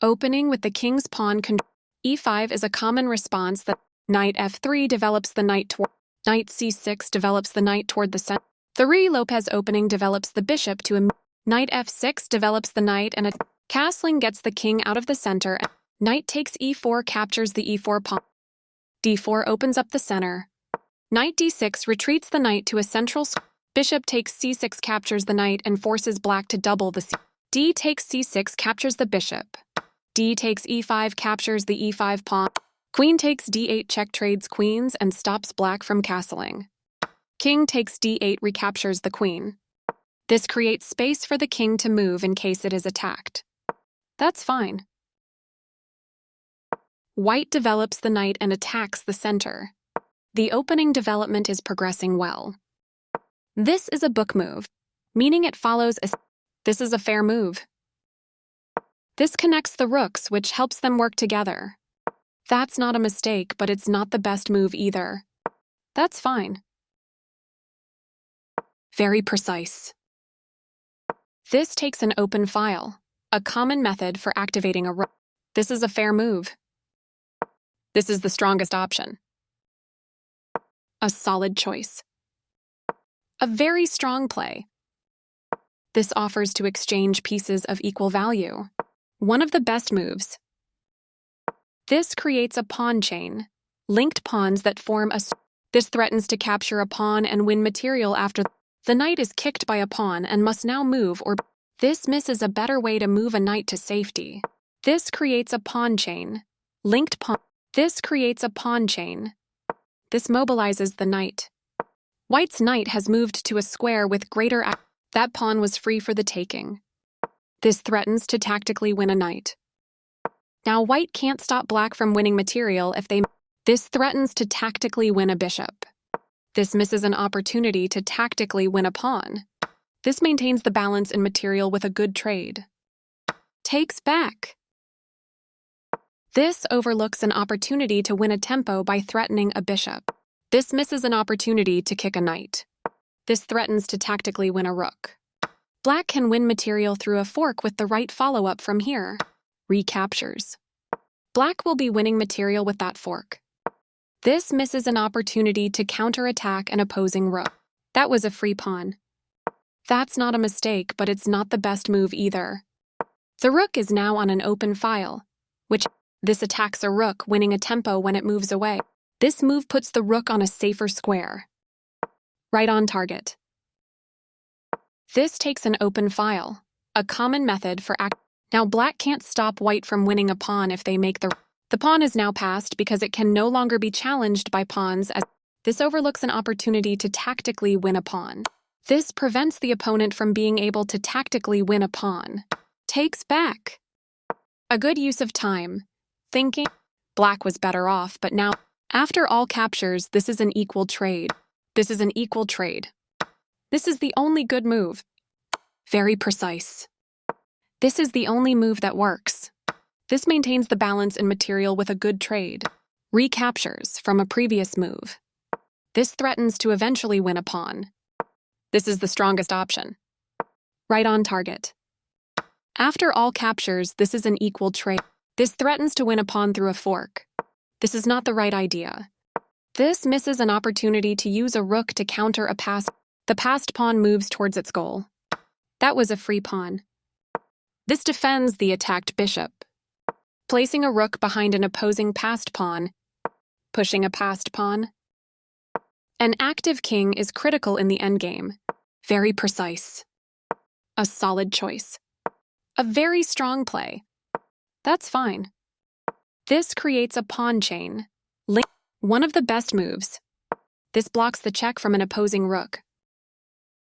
Opening with the king's pawn e5 is a common response that knight f3 develops the knight toward knight c6 develops the knight toward the center. The Lopez opening develops the bishop to a knight f6 develops the knight and a castling gets the king out of the center. Knight takes e4 captures the e4 pawn. d4 opens up the center. Knight d6 retreats the knight to a central bishop takes c6 captures the knight and forces black to double the d takes c6 captures the bishop. D takes e5 captures the e5 pawn. Queen takes d8 check trades queens and stops black from castling. King takes d8 recaptures the queen. This creates space for the king to move in case it is attacked. That's fine. White develops the knight and attacks the center. The opening development is progressing well. This is a book move, meaning it follows a... This is a fair move. This connects the rooks, which helps them work together. That's not a mistake, but it's not the best move either. That's fine. Very precise. This takes an open file, a common method for activating a rook. This is a fair move. This is the strongest option. A solid choice. A very strong play. This offers to exchange pieces of equal value. One of the best moves. This creates a pawn chain, linked pawns that form a... This threatens to capture a pawn and win material after the knight is kicked by a pawn and must now move or... This misses a better way to move a knight to safety. This creates a pawn chain, linked pawn... This creates a pawn chain. This mobilizes the knight. White's knight has moved to a square with greater... That pawn was free for the taking. This threatens to tactically win a knight. Now white can't stop black from winning material if they... This threatens to tactically win a bishop. This misses an opportunity to tactically win a pawn. This maintains the balance in material with a good trade. Takes back. This overlooks an opportunity to win a tempo by threatening a bishop. This misses an opportunity to kick a knight. This threatens to tactically win a rook. Black can win material through a fork with the right follow-up from here. Recaptures. Black will be winning material with that fork. This misses an opportunity to counterattack an opposing rook. That was a free pawn. That's not a mistake, but it's not the best move either. The rook is now on an open file, which this attacks a rook, winning a tempo when it moves away. This move puts the rook on a safer square. Right on target. This takes an open file, a common method for Now black can't stop white from winning a pawn if they make the pawn is now passed because it can no longer be challenged by pawns as this overlooks an opportunity to tactically win a pawn. This prevents the opponent from being able to tactically win a pawn. Takes back. A good use of time. Thinking black was better off, but now, after all captures, this is an equal trade. This is an equal trade. This is the only good move. Very precise. This is the only move that works. This maintains the balance in material with a good trade. Recaptures from a previous move. This threatens to eventually win a pawn. This is the strongest option. Right on target. After all captures, this is an equal trade. This threatens to win a pawn through a fork. This is not the right idea. This misses an opportunity to use a rook to counter a pass. The passed pawn moves towards its goal. That was a free pawn. This defends the attacked bishop. Placing a rook behind an opposing passed pawn. Pushing a passed pawn. An active king is critical in the endgame. Very precise. A solid choice. A very strong play. That's fine. This creates a pawn chain. One of the best moves. This blocks the check from an opposing rook.